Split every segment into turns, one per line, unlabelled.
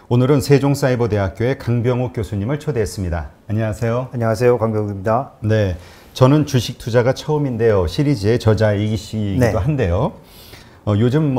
오늘은 세종사이버대학교의 강병욱 교수님을 초대했습니다. 안녕하세요.
안녕하세요. 강병욱입니다.
네, 저는 주식 투자가 처음인데요. 시리즈의 저자이기도
네.
한데요. 요즘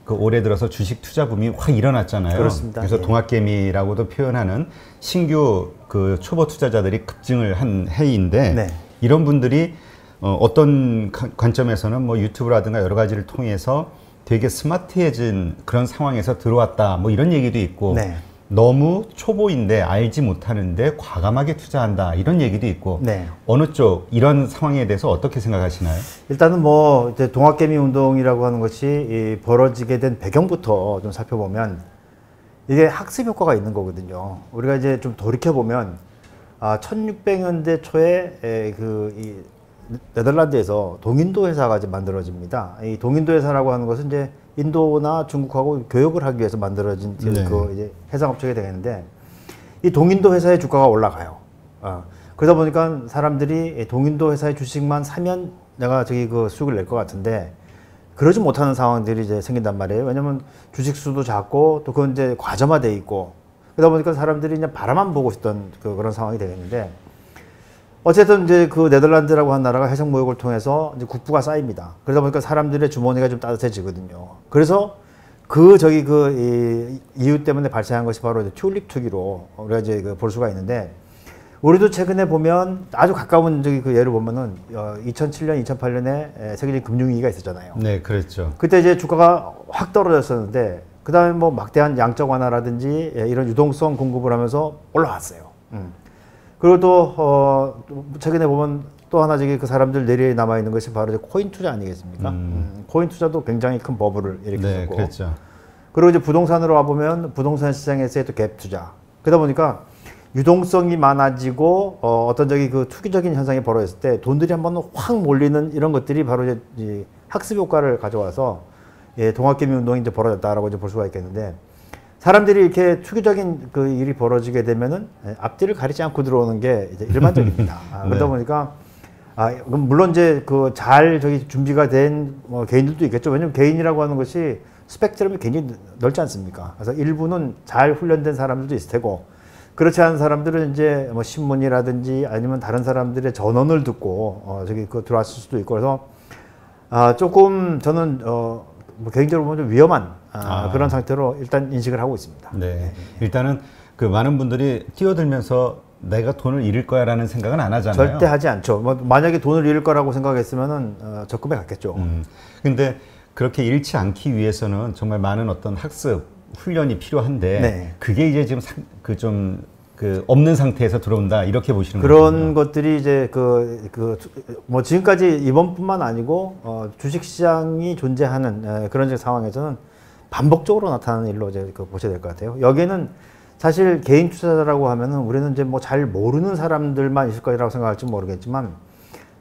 그 올해 들어서 주식 투자 붐이 확 일어났잖아요.
그렇습니다.
그래서
네.
동학개미라고도 표현하는 신규 그 초보 투자자들이 급증을 한 해인데
네.
이런 분들이 어떤 관점에서는 뭐 유튜브라든가 여러 가지를 통해서 되게 스마트해진 그런 상황에서 들어왔다 뭐 이런 얘기도 있고
네.
너무 초보인데 알지 못하는데 과감하게 투자한다 이런 얘기도 있고
네.
어느 쪽 이런 상황에 대해서 어떻게 생각하시나요?
일단은 이제 동학개미 운동이라고 하는 것이 벌어지게 된 배경부터 좀 살펴보면 이게 학습 효과가 있는 거거든요. 우리가 이제 좀 돌이켜보면 1600년대 초에 이 네덜란드에서 동인도 회사가 이제 만들어집니다. 이 동인도 회사라고 하는 것은 이제 인도나 중국하고 교역을 하기 위해서 만들어진
네.
그 이제 해상업체가 되겠는데 이 동인도 회사의 주가가 올라가요. 그러다 보니까 사람들이 동인도 회사의 주식만 사면 내가 그 수익을 낼 것 같은데 그러지 못하는 상황들이 이제 생긴단 말이에요. 왜냐면 주식 수도 작고 또 그건 이제 과점화돼 있고 그러다 보니까 사람들이 그냥 바라만 보고 있던 그런 상황이 되겠는데 어쨌든 이제 그 네덜란드라고 한 나라가 해상 무역을 통해서 이제 국부가 쌓입니다. 그러다 보니까 사람들의 주머니가 좀 따뜻해지거든요. 그래서 이 이유 때문에 발생한 것이 바로 이제 튤립 투기로 우리가 이제 볼 수가 있는데 우리도 최근에 보면 아주 가까운 그 예를 보면은 2007년, 2008년에 세계적인 금융위기가 있었잖아요.
네, 그랬죠.
그때 이제 주가가 확 떨어졌었는데 그 다음에 뭐 막대한 양적 완화라든지 이런 유동성 공급을 하면서 올라왔어요. 그리고 또 최근에 보면 또 하나 그 사람들 내리에 남아 있는 것이 바로 이제 코인 투자 아니겠습니까? 코인 투자도 굉장히 큰 버블을 일으켰고,
네, 그랬죠.
그리고 이제 부동산으로 와 보면 부동산 시장에서의 또 갭 투자. 그러다 보니까 유동성이 많아지고 어떤 그 투기적인 현상이 벌어졌을 때 돈들이 한번 확 몰리는 이런 것들이 바로 이제 이 학습 효과를 가져와서 동학개미 운동이 이제 벌어졌다라고 이제 볼 수가 있겠는데. 사람들이 이렇게 투기적인 그 일이 벌어지게 되면은 앞뒤를 가리지 않고 들어오는 게 이제 일반적입니다.
네.
그러다 보니까 물론 이제 잘 준비가 된 개인들도 있겠죠. 왜냐면 개인이라고 하는 것이 스펙트럼이 굉장히 넓지 않습니까? 그래서 일부는 잘 훈련된 사람들도 있을 테고 그렇지 않은 사람들은 이제 뭐 신문이라든지 아니면 다른 사람들의 전언을 듣고 들어왔을 수도 있고 그래서 조금 저는 개인적으로 보면 좀 위험한 그런 상태로 일단 인식을 하고 있습니다.
네. 일단은 그 많은 분들이 뛰어들면서 내가 돈을 잃을 거야 라는 생각은 안 하잖아요.
절대 하지 않죠. 만약에 돈을 잃을 거라고 생각했으면은 적금에 갔겠죠.
근데 그렇게 잃지 않기 위해서는 정말 많은 어떤 학습, 훈련이 필요한데
네.
그게 이제 지금 없는 상태에서 들어온다 이렇게 보시는 거죠.
그런 것들이 이제 지금까지 이번뿐만 아니고 주식시장이 존재하는 그런 상황에서는 반복적으로 나타나는 일로 이제 보셔야 될 것 같아요. 여기에는 사실 개인 투자자라고 하면은 우리는 이제 잘 모르는 사람들만 있을 거라고 생각할지 모르겠지만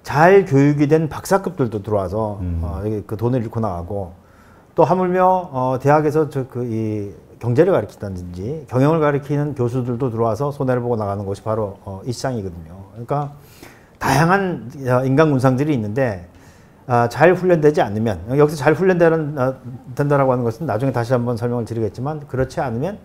잘 교육이 된 박사급들도 들어와서 그 돈을 잃고 나가고 또 하물며 대학에서 이 경제를 가르친다든지 경영을 가르치는 교수들도 들어와서 손해를 보고 나가는 것이 바로 이 시장이거든요. 그러니까 다양한 인간 군상들이 있는데 잘 훈련되지 않으면 여기서 잘 된다라고 하는 것은 나중에 다시 한번 설명을 드리겠지만 그렇지 않으면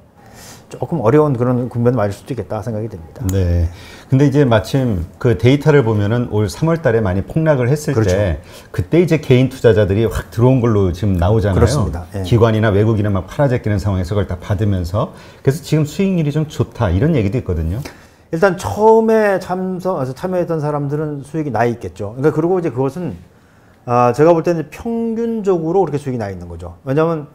조금 어려운 그런 국면을 맞을 수도 있겠다 생각이 됩니다.
네. 근데 이제 마침 그 데이터를 보면은 올 3월 달에 많이 폭락을 했을
그렇죠.
때 그때 이제 개인 투자자들이 확 들어온 걸로 지금 나오잖아요.
그렇습니다. 예.
기관이나 외국인은 막 팔아제끼는 상황에서 그걸 다 받으면서 그래서 지금 수익률이 좀 좋다 이런 얘기도 있거든요.
일단 처음에 참여했던 사람들은 수익이 나 있겠죠. 그러니까 그리고 이제 그것은 제가 볼 때는 평균적으로 그렇게 수익이 나 있는 거죠. 왜냐하면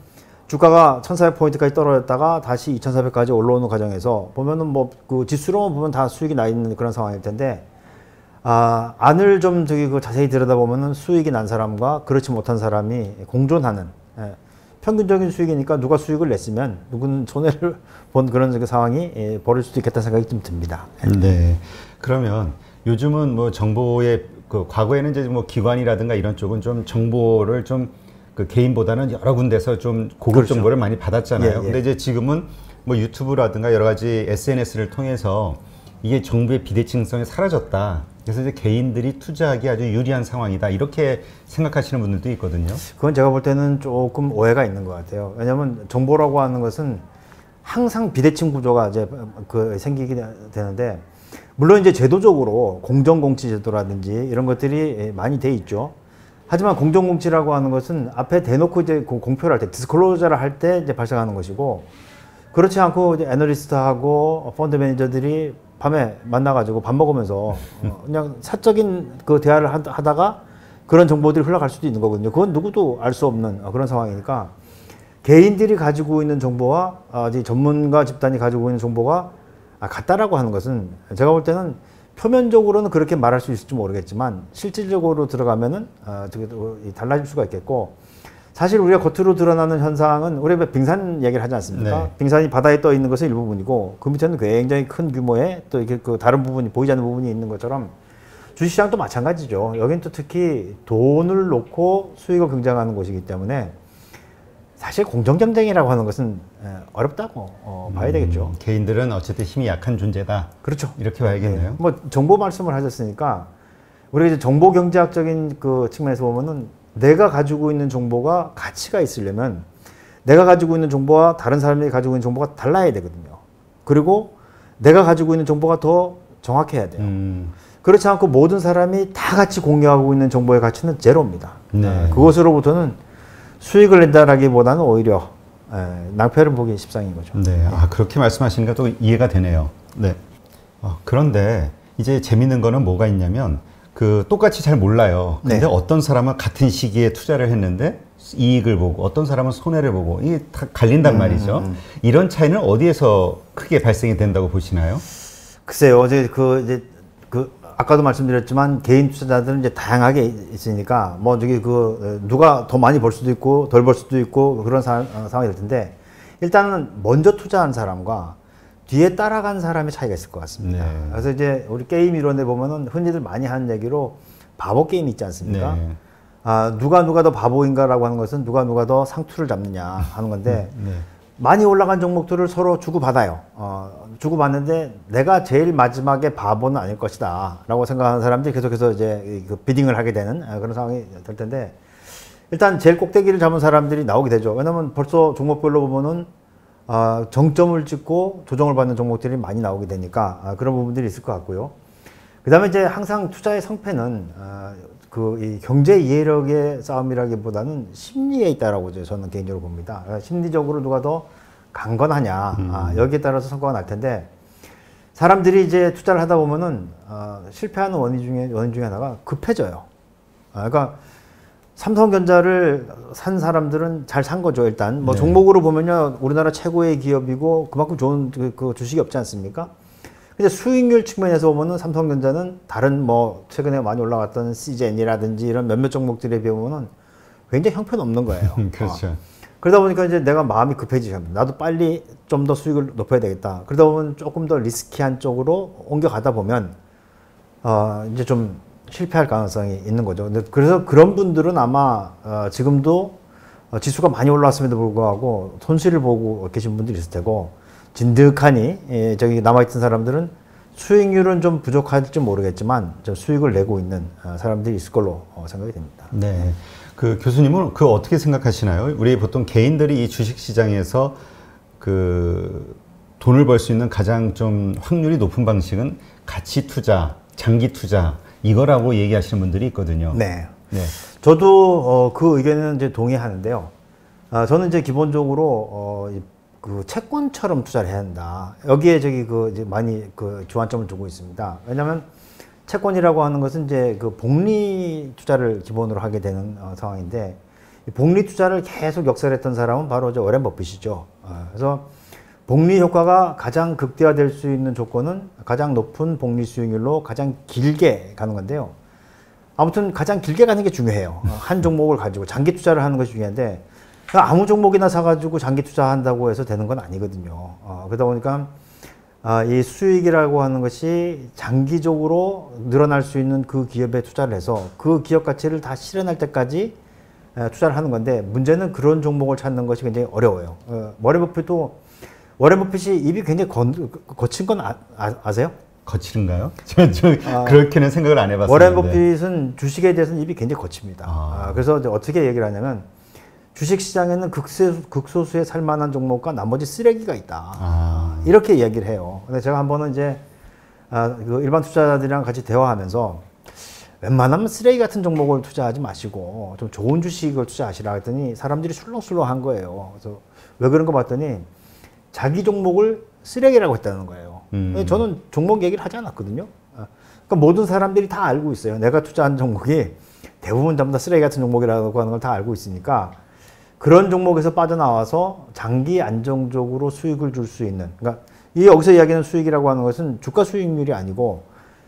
주가가 1400포인트까지 떨어졌다가 다시 2400까지 올라오는 과정에서 보면은 그 지수로만 보면 다 수익이 나 있는 그런 상황일 텐데, 안을 좀 자세히 들여다보면은 수익이 난 사람과 그렇지 못한 사람이 공존하는, 평균적인 수익이니까 누가 수익을 냈으면 누군 손해를 본 그런 상황이 벌어질 수도 있겠다는 생각이 좀 듭니다.
네. 그러면 요즘은 뭐 정보의 과거에는 이제 뭐 기관이라든가 이런 쪽은 좀 정보를 개인보다는 여러 군데서 좀 고급
그렇죠.
정보를 많이 받았잖아요.
예, 예.
근데 이제 지금은 뭐 유튜브라든가 여러 가지 SNS를 통해서 이게 정부의 비대칭성이 사라졌다. 그래서 이제 개인들이 투자하기 아주 유리한 상황이다. 이렇게 생각하시는 분들도 있거든요.
그건 제가 볼 때는 조금 오해가 있는 것 같아요. 왜냐하면 정보라고 하는 것은 항상 비대칭 구조가 이제 생기게 되는데, 물론 이제 제도적으로 공정공시 제도라든지 이런 것들이 많이 돼 있죠. 하지만 공정공시라고 하는 것은 앞에 대놓고 이제 공표를 할 때, 디스클로저를 할 때 이제 발생하는 것이고, 그렇지 않고 이제 애널리스트하고 펀드 매니저들이 밤에 만나가지고 밥 먹으면서 그냥 사적인 그 대화를 하다가 그런 정보들이 흘러갈 수도 있는 거거든요. 그건 누구도 알 수 없는 그런 상황이니까, 개인들이 가지고 있는 정보와 전문가 집단이 가지고 있는 정보가 같다라고 하는 것은, 제가 볼 때는 표면적으로는 그렇게 말할 수 있을지 모르겠지만 실질적으로 들어가면은 달라질 수가 있겠고, 사실 우리가 겉으로 드러나는 현상은, 우리가 빙산 얘기를 하지 않습니까?
네.
빙산이 바다에 떠 있는 것은 일부분이고 그 밑에는 굉장히 큰 규모의 또 이렇게 그 다른 부분이 보이지 않는 부분이 있는 것처럼, 주식시장도 마찬가지죠. 여긴 또 특히 돈을 놓고 수익을 경쟁하는 곳이기 때문에 사실 공정경쟁이라고 하는 것은 어렵다고 봐야 되겠죠.
개인들은 어쨌든 힘이 약한 존재다.
그렇죠.
이렇게 봐야겠네요.
네. 뭐 정보 말씀을 하셨으니까, 우리가 이제 정보 경제학적인 그 측면에서 보면은, 내가 가지고 있는 정보가 가치가 있으려면 내가 가지고 있는 정보와 다른 사람이 가지고 있는 정보가 달라야 되거든요. 그리고 내가 가지고 있는 정보가 더 정확해야 돼요. 그렇지 않고 모든 사람이 다 같이 공유하고 있는 정보의 가치는 제로입니다.
네.
그것으로부터는 수익을 낸다라기보다는 오히려 낭패를 보기 십상인 거죠.
네, 그렇게 말씀하시니까 또 이해가 되네요. 네. 그런데 이제 재밌는 거는 뭐가 있냐면, 똑같이 잘 몰라요. 근데
네.
어떤 사람은 같은 시기에 투자를 했는데 이익을 보고, 어떤 사람은 손해를 보고, 이게 다 갈린단 말이죠. 이런 차이는 어디에서 크게 발생이 된다고 보시나요?
글쎄요, 아까도 말씀드렸지만 개인 투자자들은 이제 다양하게 있으니까, 뭐 누가 더 많이 벌 수도 있고 덜 벌 수도 있고 그런 상황이 될 텐데, 일단은 먼저 투자한 사람과 뒤에 따라간 사람의 차이가 있을 것 같습니다.
네.
그래서 이제 우리 게임 이론에 보면은 흔히들 많이 하는 얘기로 바보 게임 있지 않습니까?
네.
누가 더 바보인가라고 하는 것은 누가 더 상투를 잡느냐 하는 건데,
네.
많이 올라간 종목들을 서로 주고받아요. 주고받는데 내가 제일 마지막에 바보는 아닐 것이다 라고 생각하는 사람들이 계속해서 이제 비딩을 하게 되는 그런 상황이 될 텐데, 일단 제일 꼭대기를 잡은 사람들이 나오게 되죠. 왜냐면 벌써 종목별로 보면은 정점을 찍고 조정을 받는 종목들이 많이 나오게 되니까 그런 부분들이 있을 것 같고요. 그 다음에 이제 항상 투자의 성패는 이 경제 이해력의 싸움이라기보다는 심리에 있다라고 저는 개인적으로 봅니다. 심리적으로 누가 더 강건하냐, 여기에 따라서 성과가 날 텐데, 사람들이 이제 투자를 하다 보면은 실패하는 원인 중에 하나가 급해져요. 그러니까 삼성전자를 산 사람들은 잘 산 거죠. 일단 뭐 종목으로 보면요, 우리나라 최고의 기업이고 그만큼 좋은 그 주식이 없지 않습니까? 근데 수익률 측면에서 보면은 삼성전자는 다른 뭐 최근에 많이 올라갔던 CGN이라든지 이런 몇몇 종목들에 비하면은 굉장히 형편없는 거예요.
그렇죠.
그러다 보니까 이제 내가 마음이 급해지죠. 나도 빨리 좀 더 수익을 높여야 되겠다. 그러다 보면 조금 더 리스키한 쪽으로 옮겨가다 보면 이제 좀 실패할 가능성이 있는 거죠. 근데 그래서 그런 분들은 아마 지금도 지수가 많이 올라왔음에도 불구하고 손실을 보고 계신 분들이 있을 테고, 진득하니 저기 남아있던 사람들은 수익률은 좀 부족할지 모르겠지만 좀 수익을 내고 있는 사람들이 있을 걸로 생각이 됩니다.
네. 교수님은 어떻게 생각하시나요? 우리 보통 개인들이 이 주식시장에서 돈을 벌 수 있는 가장 좀 확률이 높은 방식은 가치 투자, 장기 투자, 이거라고 얘기하시는 분들이 있거든요.
네.
네.
저도 그 의견에는 이제 동의하는데요. 저는 이제 기본적으로 채권처럼 투자를 해야 한다. 여기에 이제 많이 주안점을 두고 있습니다. 왜냐하면 채권이라고 하는 것은 이제 복리 투자를 기본으로 하게 되는 상황인데, 복리 투자를 계속 역설했던 사람은 바로 이제 워렌 버핏이죠. 그래서 복리 효과가 가장 극대화될 수 있는 조건은 가장 높은 복리 수익률로 가장 길게 가는 건데요. 아무튼 가장 길게 가는 게 중요해요. 한 종목을 가지고 장기 투자를 하는 것이 중요한데, 아무 종목이나 사가지고 장기 투자한다고 해서 되는 건 아니거든요. 그러다 보니까 이 수익이라고 하는 것이 장기적으로 늘어날 수 있는 그 기업에 투자를 해서 그 기업 가치를 다 실현할 때까지 투자를 하는 건데, 문제는 그런 종목을 찾는 것이 굉장히 어려워요. 워렌 버핏이 입이 굉장히 거친 건 아세요?
거칠은가요? 그렇게는 생각을 안 해봤어요.
워렌 버핏은 주식에 대해서는 입이 굉장히 거칩니다. 그래서 이제 어떻게 얘기를 하냐면, 주식시장에는 극소수의 살만한 종목과 나머지 쓰레기가 있다. 이렇게 얘기를 해요. 근데 제가 한 번은 이제 그 일반 투자자들이랑 같이 대화하면서 웬만하면 쓰레기 같은 종목을 투자하지 마시고 좀 좋은 주식을 투자하시라 했더니 사람들이 술렁술렁한 거예요. 그래서 왜 그런 거 봤더니 자기 종목을 쓰레기라고 했다는 거예요. 저는 종목 얘기를 하지 않았거든요. 그러니까 모든 사람들이 다 알고 있어요. 내가 투자한 종목이 대부분 전부 다 쓰레기 같은 종목이라고 하는 걸 다 알고 있으니까 그런 종목에서 빠져나와서 장기 안정적으로 수익을 줄 수 있는, 그러니까 이 여기서 이야기하는 수익이라고 하는 것은 주가 수익률이 아니고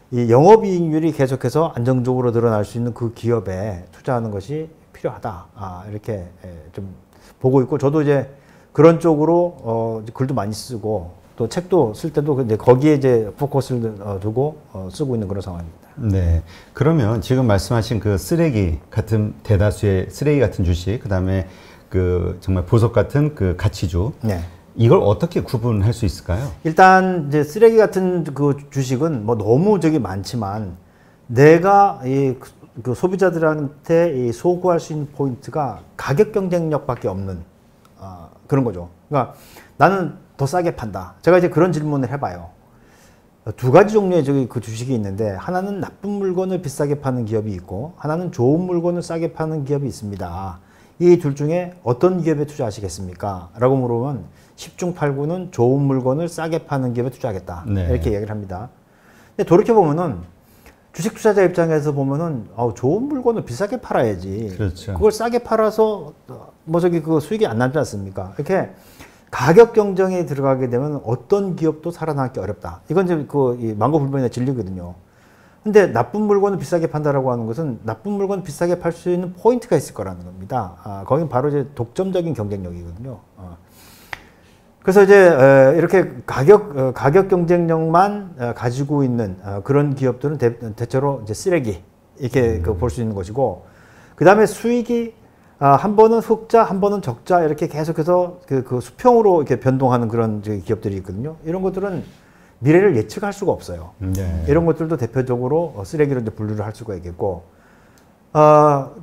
이 영업이익률이 계속해서 안정적으로 늘어날 수 있는 그 기업에 투자하는 것이 필요하다. 이렇게 좀 보고 있고, 저도 이제 그런 쪽으로 글도 많이 쓰고 또 책도 쓸 때도 이제 거기에 이제 포커스를 두고 쓰고 있는 그런 상황입니다.
네. 그러면 지금 말씀하신 그 쓰레기 같은 대다수의 쓰레기 같은 주식, 그다음에 그 정말 보석 같은 그 가치주. 네. 이걸 어떻게 구분할 수 있을까요?
일단 이제 쓰레기 같은 그 주식은 뭐 너무 저기 많지만 내가 그 소비자들한테 이 소구할 수 있는 포인트가 가격 경쟁력밖에 없는 그런 거죠. 그러니까 나는 더 싸게 판다. 제가 이제 그런 질문을 해봐요. 두 가지 종류의 저기 그 주식이 있는데 하나는 나쁜 물건을 비싸게 파는 기업이 있고 하나는 좋은 물건을 싸게 파는 기업이 있습니다. 이 둘 중에 어떤 기업에 투자하시겠습니까? 라고 물으면 10중 8구는 좋은 물건을 싸게 파는 기업에 투자하겠다. 네. 이렇게 얘기를 합니다. 근데 돌이켜보면은 주식 투자자 입장에서 보면은 좋은 물건을 비싸게 팔아야지. 그렇죠. 그걸 싸게 팔아서 뭐 저기 그 수익이 안 나지 않습니까? 이렇게 가격 경쟁에 들어가게 되면 어떤 기업도 살아남기 어렵다. 이건 이제 그 망고불변의 진리거든요. 근데 나쁜 물건을 비싸게 판다라고 하는 것은 나쁜 물건을 비싸게 팔 수 있는 포인트가 있을 거라는 겁니다. 거긴 바로 이제 독점적인 경쟁력이거든요. 그래서 이제 이렇게 가격 경쟁력만 가지고 있는 그런 기업들은 대체로 이제 쓰레기 이렇게 볼 수 있는 것이고, 그 다음에 수익이 한 번은 흑자, 한 번은 적자 이렇게 계속해서 그 수평으로 이렇게 변동하는 그런 기업들이 있거든요. 이런 것들은 미래를 예측할 수가 없어요. 네. 이런 것들도 대표적으로 쓰레기로 이제 분류를 할 수가 있겠고,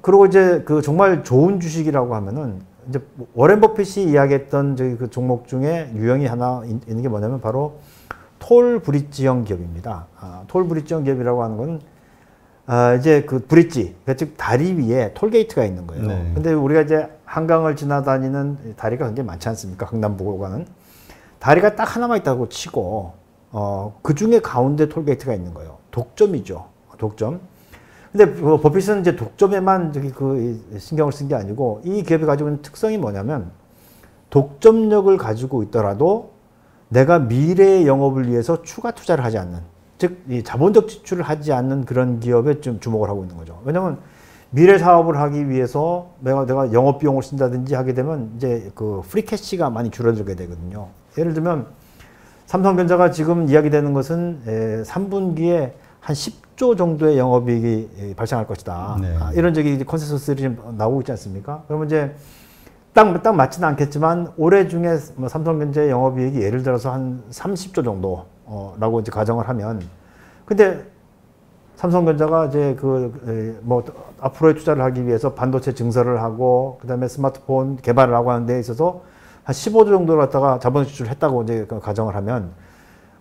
그리고 이제 그 정말 좋은 주식이라고 하면은 이제 워렌 버핏이 이야기했던 저기 그 종목 중에 유형이 하나 있는 게 뭐냐면 바로 톨 브릿지형 기업입니다. 톨 브릿지형 기업이라고 하는 건 이제 그 브릿지, 즉 다리 위에 톨게이트가 있는 거예요. 네. 근데 우리가 이제 한강을 지나다니는 다리가 굉장히 많지 않습니까? 강남북으로 가는 다리가 딱 하나만 있다고 치고 그 중에 가운데 톨게이트가 있는 거예요. 독점이죠. 독점. 근데 버핏은 이제 독점에만 저기 그 신경을 쓴 게 아니고 이 기업이 가지고 있는 특성이 뭐냐면 독점력을 가지고 있더라도 내가 미래의 영업을 위해서 추가 투자를 하지 않는, 즉 이 자본적 지출을 하지 않는 그런 기업에 좀 주목을 하고 있는 거죠. 왜냐하면 미래 사업을 하기 위해서 내가 영업 비용을 쓴다든지 하게 되면 이제 그 프리캐시가 많이 줄어들게 되거든요. 예를 들면 삼성전자가 지금 이야기되는 것은 3분기에 한 10조 정도의 영업이익이 발생할 것이다. 네. 이런 저기 컨센서스들이 좀 나오고 있지 않습니까? 그러면 이제 딱 맞지는 않겠지만 올해 중에 뭐 삼성전자의 영업이익이 예를 들어서 한 30조 정도라고 이제 가정을 하면, 근데 삼성전자가 이제 뭐 앞으로의 투자를 하기 위해서 반도체 증설을 하고 그다음에 스마트폰 개발을 하고 하는 데 있어서 한 15조 정도를 갖다가 자본 지출을 했다고 이제 가정을 하면,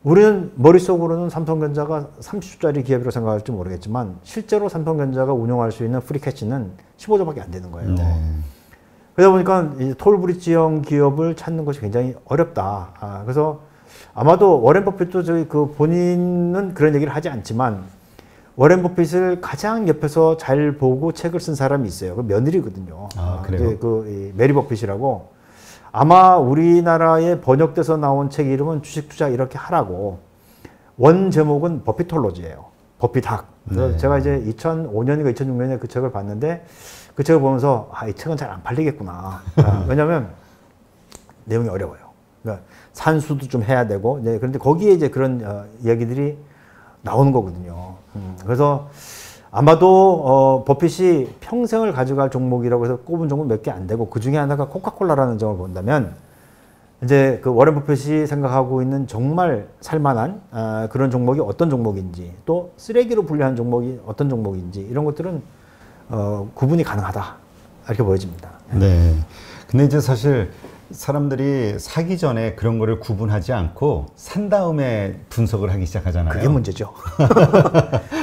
우리는 머릿속으로는 삼성전자가 30조짜리 기업이라고 생각할지 모르겠지만 실제로 삼성전자가 운영할 수 있는 프리캐시는 15조밖에 안 되는 거예요. 네. 그러다 보니까 이 톨브릿지형 기업을 찾는 것이 굉장히 어렵다. 그래서 아마도 워렌 버핏도 저희 그 본인은 그런 얘기를 하지 않지만 워렌 버핏을 가장 옆에서 잘 보고 책을 쓴 사람이 있어요. 그 며느리거든요. 그래요? 그 메리 버핏이라고. 아마 우리나라에 번역돼서 나온 책 이름은 주식 투자 이렇게 하라고. 원 제목은 버핏톨로지예요. 버핏학. 그래서 네. 제가 이제 2005년인가 2006년에 그 책을 봤는데 그 책을 보면서 이 책은 잘 안 팔리겠구나. 왜냐하면 내용이 어려워요. 그러니까 산수도 좀 해야 되고, 이제 그런데 거기에 이제 그런 이야기들이 나오는 거거든요. 그래서 아마도 버핏이 평생을 가져갈 종목이라고 해서 꼽은 종목 몇 개 안 되고 그 중에 하나가 코카콜라라는 점을 본다면 이제 그 워렌 버핏이 생각하고 있는 정말 살만한 그런 종목이 어떤 종목인지, 또 쓰레기로 분류한 종목이 어떤 종목인지 이런 것들은 구분이 가능하다. 이렇게 보여집니다.
네. 근데 이제 사실 사람들이 사기 전에 그런 거를 구분하지 않고 산 다음에 분석을 하기 시작하잖아요.
그게 문제죠.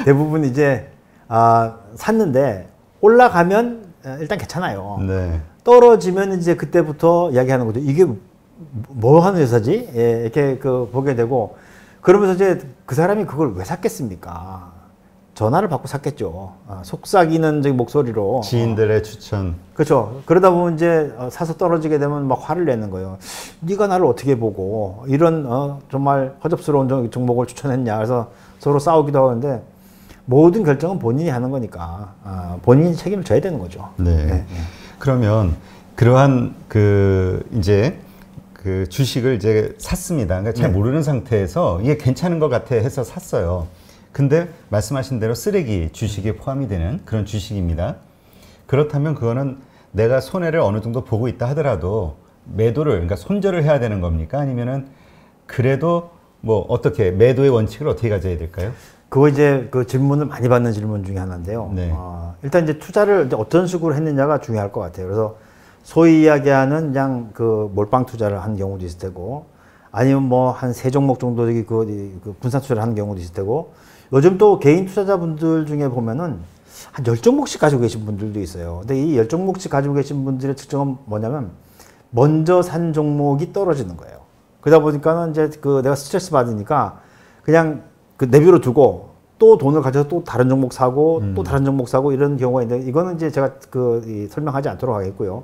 대부분 이제 샀는데 올라가면 일단 괜찮아요.
네.
떨어지면 이제 그때부터 이야기하는 거죠. 이게 뭐 하는 회사지? 예, 이렇게 보게 되고 그러면서 이제 그 사람이 그걸 왜 샀겠습니까? 전화를 받고 샀겠죠. 속삭이는 목소리로.
지인들의 추천.
그렇죠. 그러다 보면 이제 사서 떨어지게 되면 막 화를 내는 거예요. 네가 나를 어떻게 보고 이런 정말 허접스러운 종목을 추천했냐. 그래서 서로 싸우기도 하는데 모든 결정은 본인이 하는 거니까 본인이 책임을 져야 되는 거죠.
네.
네.
그러면 그러한 이제 그 주식을 이제 샀습니다. 그러니까 잘 모르는 상태에서 이게 괜찮은 것 같아 해서 샀어요. 근데 말씀하신 대로 쓰레기 주식에 포함이 되는 그런 주식입니다. 그렇다면 그거는 내가 손해를 어느 정도 보고 있다 하더라도 매도를, 그러니까 손절을 해야 되는 겁니까? 아니면은 그래도 뭐 어떻게 매도의 원칙을 어떻게 가져야 될까요?
그거 이제 그 질문을 많이 받는 질문 중에 하나인데요.
네.
일단 이제 투자를 이제 어떤 식으로 했느냐가 중요할 것 같아요. 그래서 소위 이야기하는 그냥 그 몰빵 투자를 한 경우도 있을 테고, 아니면 뭐 한 3종목 정도 그 분산 투자를 하는 경우도 있을 테고, 요즘 또 개인 투자자분들 중에 보면은 한 10종목씩 가지고 계신 분들도 있어요. 근데 이 10종목씩 가지고 계신 분들의 특징은 뭐냐면 먼저 산 종목이 떨어지는 거예요. 그러다 보니까는 이제 내가 스트레스 받으니까 그냥 내비로 두고 또 돈을 가져서 또 다른 종목 사고 또 다른 종목 사고 이런 경우가 있는데, 이거는 이제 제가 설명하지 않도록 하겠고요.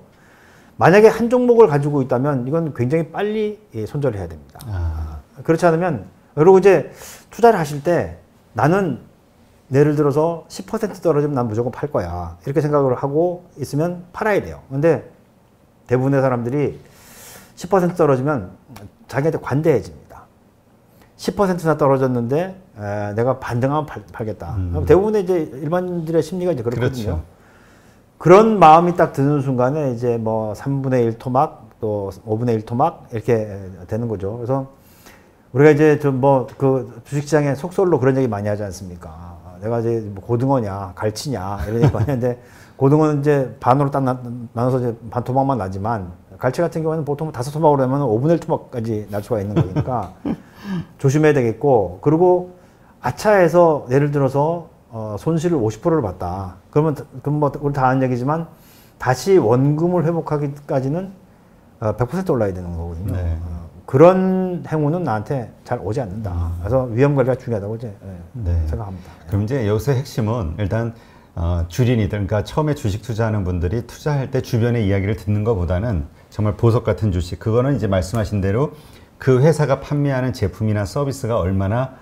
만약에 한 종목을 가지고 있다면 이건 굉장히 빨리 손절을 해야 됩니다. 그렇지 않으면, 그리고 이제 투자를 하실 때 나는 예를 들어서 10% 떨어지면 난 무조건 팔 거야, 이렇게 생각을 하고 있으면 팔아야 돼요. 근데 대부분의 사람들이 10% 떨어지면 자기한테 관대해집니다. 10%나 떨어졌는데 내가 반등하면 팔겠다. 대부분의 이제 일반인들의 심리가 이제 그렇거든요.
그렇죠.
그런 마음이 딱 드는 순간에 이제 뭐 3분의 1 토막 또 5분의 1 토막 이렇게 되는 거죠. 그래서 우리가 이제 주식시장에 속설로 그런 얘기 많이 하지 않습니까? 내가 이제 뭐 고등어냐, 갈치냐, 이런 얘기 많이 하는데, 고등어는 이제 반으로 딱 나눠서 이제 반 토막만 나지만, 갈치 같은 경우에는 보통 5토막으로 되면 5분의 1 토막까지 날 수가 있는 거니까, 조심해야 되겠고, 그리고 아차해서 예를 들어서, 손실을 50%를 봤다. 그럼 뭐, 우리 다 아는 얘기지만, 다시 원금을 회복하기까지는 100% 올라야 되는 거거든요.
네.
그런 행운은 나한테 잘 오지 않는다. 그래서 위험 관리가 중요하다고 이제 생각합니다.
그럼 이제 여기서 핵심은 일단 주린이들, 그러니까 처음에 주식 투자하는 분들이 투자할 때 주변의 이야기를 듣는 것보다는 정말 보석 같은 주식, 그거는 이제 말씀하신 대로 그 회사가 판매하는 제품이나 서비스가 얼마나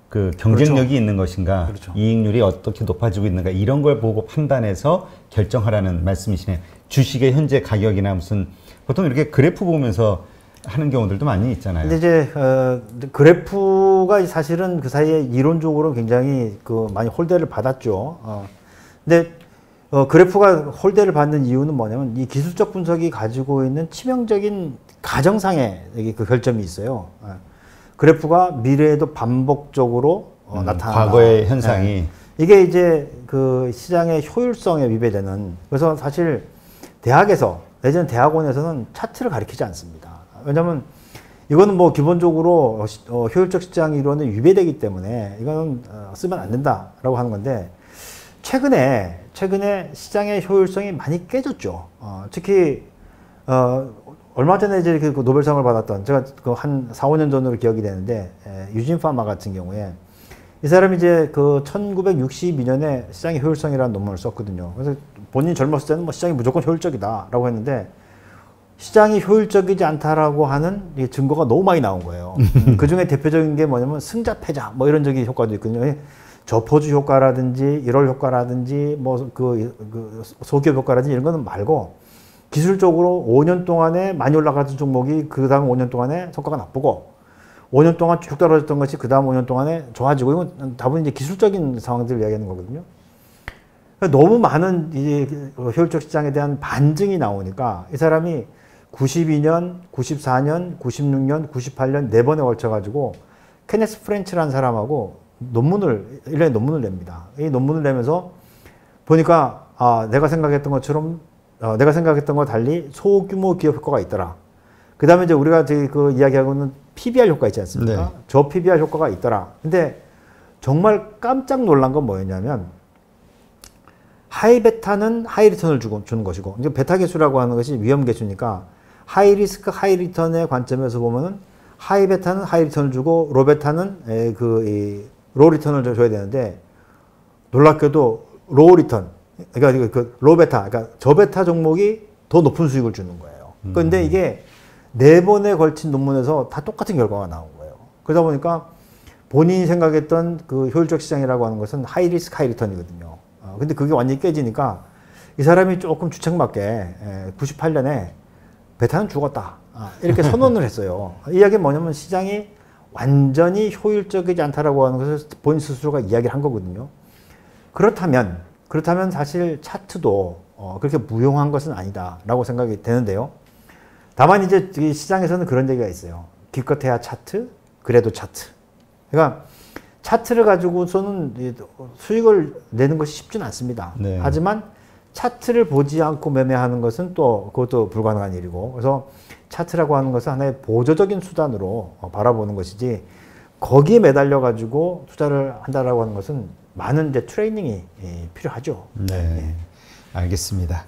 그 경쟁력이
그렇죠.
있는 것인가,
그렇죠.
이익률이 어떻게 높아지고 있는가, 이런 걸 보고 판단해서 결정하라는 말씀이시네요. 주식의 현재 가격이나 무슨 보통 이렇게 그래프 보면서 하는 경우들도 많이 있잖아요.
근데 이제 그래프가 사실은 그 사이에 이론적으로 굉장히 많이 홀대를 받았죠. 근데 그래프가 홀대를 받는 이유는 뭐냐면, 이 기술적 분석이 가지고 있는 치명적인 가정상의 그 결점이 있어요. 그래프가 미래에도 반복적으로 나타난다.
과거의 현상이.
네. 이게 이제 그 시장의 효율성에 위배되는. 그래서 사실 대학에서, 예전 대학원에서는 차트를 가리키지 않습니다. 왜냐면 이거는 뭐 기본적으로 효율적 시장 이론에 위배되기 때문에 이거는 쓰면 안 된다라고 하는 건데, 최근에 시장의 효율성이 많이 깨졌죠. 특히 얼마 전에 이제 그 노벨상을 받았던, 제가 한 4, 5년 전으로 기억이 되는데, 유진 파마 같은 경우에 이 사람이 이제 1962년에 시장의 효율성이라는 논문을 썼거든요. 그래서 본인이 젊었을 때는 뭐 시장이 무조건 효율적이다라고 했는데, 시장이 효율적이지 않다라고 하는 증거가 너무 많이 나온 거예요. 그 중에 대표적인 게 뭐냐면 승자 패자 뭐 이런 적이 효과도 있거든요. 저포주 효과라든지 1월 효과라든지 뭐 소기업 효과라든지 이런 거는 말고, 기술적으로 5년 동안에 많이 올라가던 종목이 그 다음 5년 동안에 성과가 나쁘고, 5년 동안 쭉 떨어졌던 것이 그 다음 5년 동안에 좋아지고, 이건 다분히 이제 기술적인 상황들을 이야기하는 거거든요. 너무 많은 이제 효율적 시장에 대한 반증이 나오니까 이 사람이 92년, 94년, 96년, 98년 4번에 걸쳐가지고 케네스 프렌치라는 사람하고 1년에 논문을 냅니다. 이 논문을 내면서 보니까 내가 생각했던 것처럼 내가 생각했던 거 달리 소규모 기업 효과가 있더라. 그 다음에 이제 우리가 그 이야기하고는 PBR 효과 있지 않습니까?
네.
저 PBR 효과가 있더라. 근데 정말 깜짝 놀란 건 뭐였냐면 하이 베타는 하이 리턴을 주는 것이고, 이제 베타 개수라고 하는 것이 위험 개수니까 하이 리스크 하이 리턴의 관점에서 보면은 하이 베타는 하이 리턴을 주고 로 베타는 로 리턴을 줘야 되는데, 놀랍게도 로 리턴, 그러니까 로 베타, 그러니까 저베타 종목이 더 높은 수익을 주는 거예요. 그런데 이게 4번에 걸친 논문에서 다 똑같은 결과가 나온 거예요. 그러다 보니까 본인이 생각했던 그 효율적 시장이라고 하는 것은 하이 리스크 하이 리턴이거든요. 근데 그게 완전히 깨지니까 이 사람이 조금 주책맞게 98년에 베타는 죽었다, 이렇게 선언을 했어요. 이 이야기는 뭐냐면 시장이 완전히 효율적이지 않다라고 하는 것을 본인 스스로가 이야기를 한 거거든요. 그렇다면 사실 차트도 그렇게 무용한 것은 아니다라고 생각이 되는데요. 다만 이제 시장에서는 그런 얘기가 있어요. 기껏해야 차트, 그래도 차트. 그러니까 차트를 가지고서는 수익을 내는 것이 쉽지는 않습니다.
네.
하지만 차트를 보지 않고 매매하는 것은 또 그것도 불가능한 일이고, 그래서 차트라고 하는 것은 하나의 보조적인 수단으로 바라보는 것이지, 거기에 매달려 가지고 투자를 한다라고 하는 것은 많은 이제 트레이닝이 필요하죠.
네. 알겠습니다.